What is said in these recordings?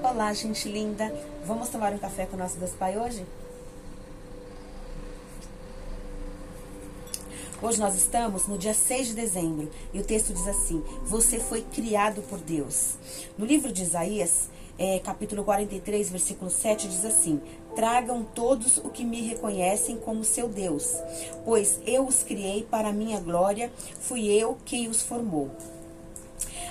Olá, gente linda! Vamos tomar um café com o nosso Deus Pai hoje? Hoje nós estamos no dia 6 de dezembro e o texto diz assim: você foi criado por Deus. No livro de Isaías, capítulo 43, versículo 7, diz assim: tragam todos o que me reconhecem como seu Deus, pois eu os criei para a minha glória, fui eu quem os formou.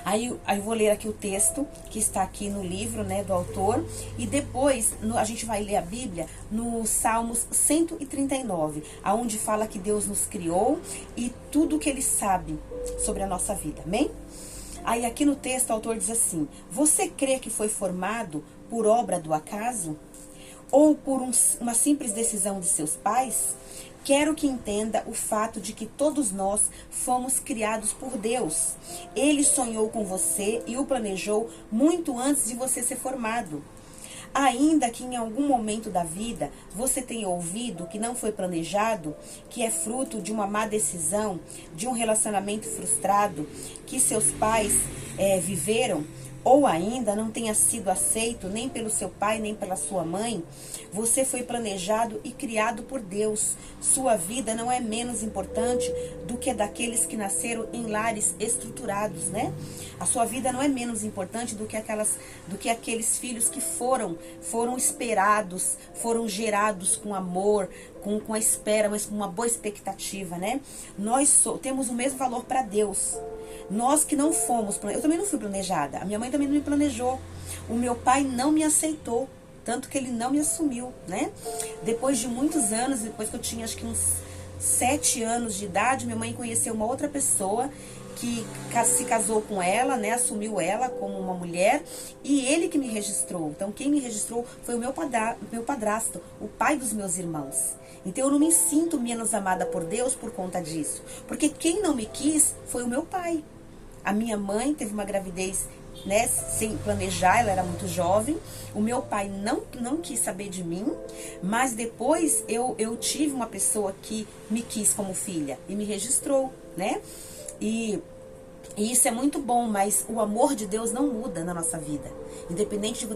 Aí eu vou ler aqui o texto que está aqui no livro, né, do autor, e depois a gente vai ler a Bíblia no Salmos 139, aonde fala que Deus nos criou e tudo que Ele sabe sobre a nossa vida, amém? Aí aqui no texto o autor diz assim: você crê que foi formado por obra do acaso? Ou por uma simples decisão de seus pais? Quero que entenda o fato de que todos nós fomos criados por Deus. Ele sonhou com você e o planejou muito antes de você ser formado. Ainda que em algum momento da vida você tenha ouvido que não foi planejado, que é fruto de uma má decisão, de um relacionamento frustrado que seus pais viveram, ou ainda não tenha sido aceito nem pelo seu pai, nem pela sua mãe, você foi planejado e criado por Deus. Sua vida não é menos importante do que a daqueles que nasceram em lares estruturados, né? A sua vida não é menos importante do que aqueles filhos que foram esperados, foram gerados com amor, com a espera, mas com uma boa expectativa, né? Nós temos o mesmo valor para Deus. Nós que não fomos, eu também não fui planejada, a minha mãe também não me planejou, o meu pai não me aceitou, tanto que ele não me assumiu, né? Depois de muitos anos, depois que eu tinha acho que uns 7 anos de idade, minha mãe conheceu uma outra pessoa que se casou com ela, né? Assumiu ela como uma mulher e ele que me registrou. Então quem me registrou foi o meu padrasto, o pai dos meus irmãos. Então eu não me sinto menos amada por Deus por conta disso, porque quem não me quis foi o meu pai. A minha mãe teve uma gravidez, né, sem planejar, ela era muito jovem. O meu pai não quis saber de mim, mas depois eu tive uma pessoa que me quis como filha e me registrou, né? E isso é muito bom, mas o amor de Deus não muda na nossa vida. Independente de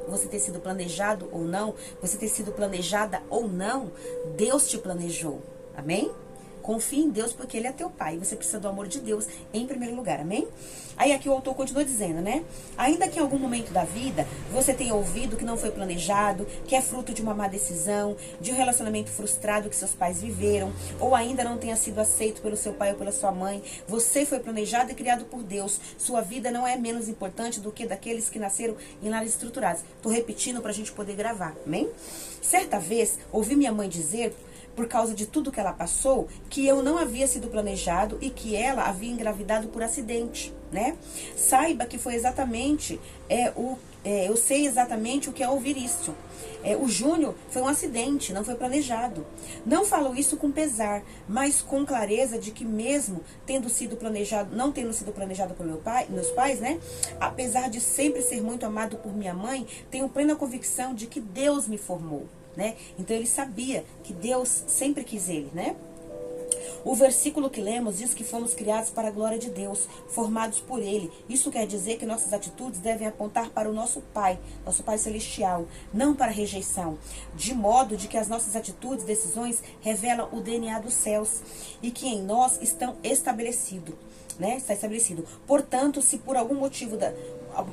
você ter sido planejado ou não, você ter sido planejada ou não, Deus te planejou, amém? Confie em Deus porque Ele é teu pai. Você precisa do amor de Deus em primeiro lugar, amém? Aí aqui o autor continua dizendo, né? Ainda que em algum momento da vida você tenha ouvido que não foi planejado, que é fruto de uma má decisão, de um relacionamento frustrado que seus pais viveram, ou ainda não tenha sido aceito pelo seu pai ou pela sua mãe, você foi planejado e criado por Deus. Sua vida não é menos importante do que daqueles que nasceram em lares estruturados. Tô repetindo pra gente poder gravar, amém? Certa vez, ouvi minha mãe dizer, por causa de tudo que ela passou, que eu não havia sido planejado e que ela havia engravidado por acidente, né? Saiba que foi exatamente, eu sei exatamente o que é ouvir isso. O Júnior foi um acidente, não foi planejado. Não falo isso com pesar, mas com clareza de que mesmo tendo sido planejado, não tendo sido planejado por meus pais, né? Apesar de sempre ser muito amado por minha mãe, tenho plena convicção de que Deus me formou, né? Então ele sabia que Deus sempre quis ele, né? O versículo que lemos diz que fomos criados para a glória de Deus, formados por Ele. Isso quer dizer que nossas atitudes devem apontar para o nosso Pai Celestial, não para a rejeição, de modo de que as nossas atitudes e decisões revelam o DNA dos céus e que em nós estão estabelecidos, né? Está estabelecido. Portanto, se por algum motivo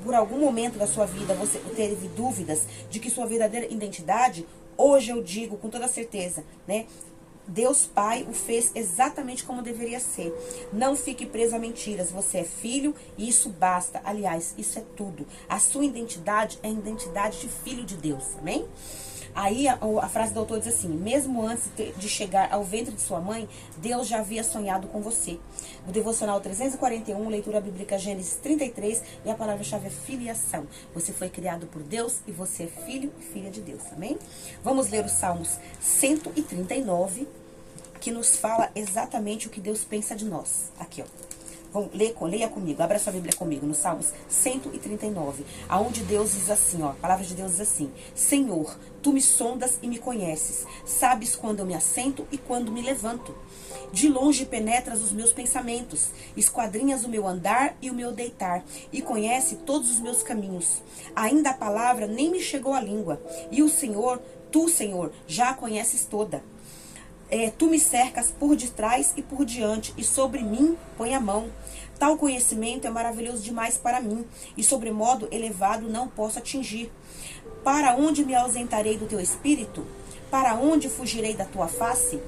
por algum momento da sua vida você teve dúvidas de que sua verdadeira identidade, hoje eu digo com toda certeza, né? Deus Pai o fez exatamente como deveria ser. Não fique preso a mentiras. Você é filho e isso basta. Aliás, isso é tudo. A sua identidade é a identidade de filho de Deus, amém? Aí a frase do autor diz assim: mesmo antes de chegar ao ventre de sua mãe, Deus já havia sonhado com você. O devocional 341, leitura bíblica Gênesis 33, e a palavra-chave é filiação. Você foi criado por Deus e você é filho e filha de Deus, amém? Vamos ler os Salmos 139, que nos fala exatamente o que Deus pensa de nós. Aqui, ó. Leia comigo, abra sua Bíblia comigo, no Salmos 139, aonde Deus diz assim, ó, a palavra de Deus diz assim: Senhor, tu me sondas e me conheces, sabes quando eu me assento e quando me levanto. De longe penetras os meus pensamentos, esquadrinhas o meu andar e o meu deitar, e conhece todos os meus caminhos. Ainda a palavra nem me chegou à língua, e o Senhor, tu, Senhor, já a conheces toda. Tu me cercas por detrás e por diante, e sobre mim põe a mão. Tal conhecimento é maravilhoso demais para mim, e sobremodo elevado não posso atingir. Para onde me ausentarei do teu espírito? Para onde fugirei da tua face?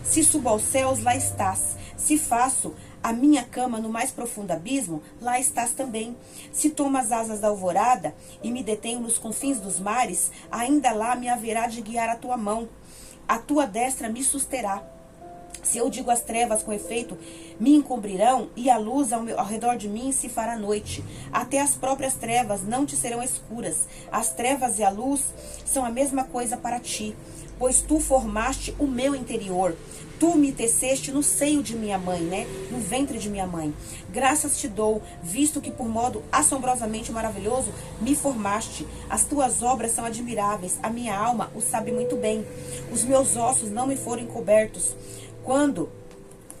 Se subo aos céus, lá estás. Se faço a minha cama no mais profundo abismo, lá estás também. Se tomo as asas da alvorada e me detenho nos confins dos mares, ainda lá me haverá de guiar a tua mão. A tua destra me susterá. Se eu digo as trevas com efeito, me encobrirão, e a luz ao redor de mim se fará noite. Até as próprias trevas não te serão escuras. As trevas e a luz são a mesma coisa para ti, pois tu formaste o meu interior. Tu me teceste no seio de minha mãe, né? No ventre de minha mãe. Graças te dou, visto que por modo assombrosamente maravilhoso me formaste. As tuas obras são admiráveis, a minha alma o sabe muito bem. Os meus ossos não me foram encobertos. Quando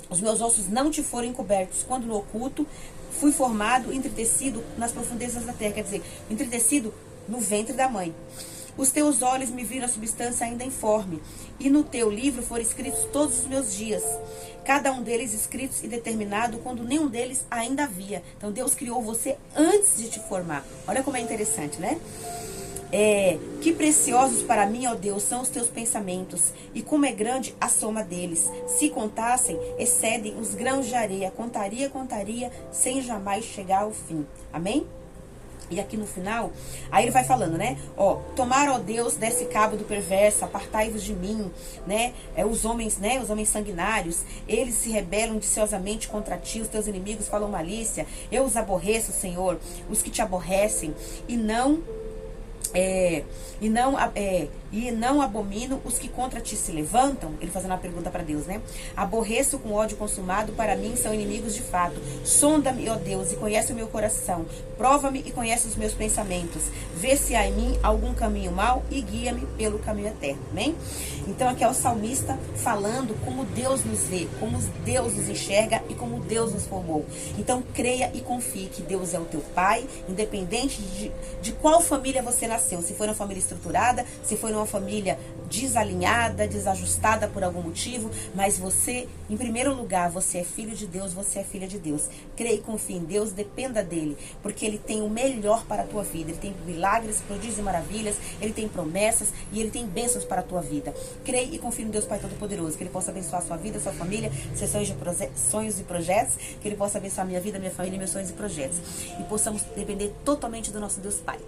os meus ossos não te foram encobertos, quando no oculto fui formado, entretecido nas profundezas da terra, quer dizer, entretecido no ventre da mãe. Os teus olhos me viram a substância ainda informe, e no teu livro foram escritos todos os meus dias, cada um deles escritos e determinado quando nenhum deles ainda havia. Então Deus criou você antes de te formar. Olha como é interessante, né? Que preciosos para mim, ó Deus, são os teus pensamentos, e como é grande a soma deles. Se contassem, excedem os grãos de areia. Contaria, sem jamais chegar ao fim. Amém? E aqui no final, aí ele vai falando, né? Ó, tomar, ó Deus, desse cabo do perverso, apartai-vos de mim, né? Os homens sanguinários, eles se rebelam diciosamente contra ti, os teus inimigos falam malícia. Eu os aborreço, Senhor, os que te aborrecem, e não abomino os que contra ti se levantam. Ele fazendo uma pergunta para Deus, né? Aborreço com ódio consumado, para mim são inimigos de fato. Sonda-me, ó Deus, e conhece o meu coração. Prova-me e conhece os meus pensamentos. Vê se há em mim algum caminho mau e guia-me pelo caminho eterno. Amém? Então aqui é o salmista falando como Deus nos vê, como Deus nos enxerga e como Deus nos formou. Então creia e confie que Deus é o teu Pai, independente de qual família você nasceu. Se foi uma família estruturada, se foi numa família desalinhada, desajustada por algum motivo, mas você, em primeiro lugar, você é filho de Deus, você é filha de Deus. Creia e confie em Deus, dependa dele, porque ele tem o melhor para a tua vida. Ele tem milagres, prodígios e maravilhas, ele tem promessas e ele tem bênçãos para a tua vida. Creia e confie no Deus Pai Todo-Poderoso, que ele possa abençoar a sua vida, a sua família, seus sonhos e projetos, que ele possa abençoar a minha vida, minha família, meus sonhos e projetos. E possamos depender totalmente do nosso Deus Pai.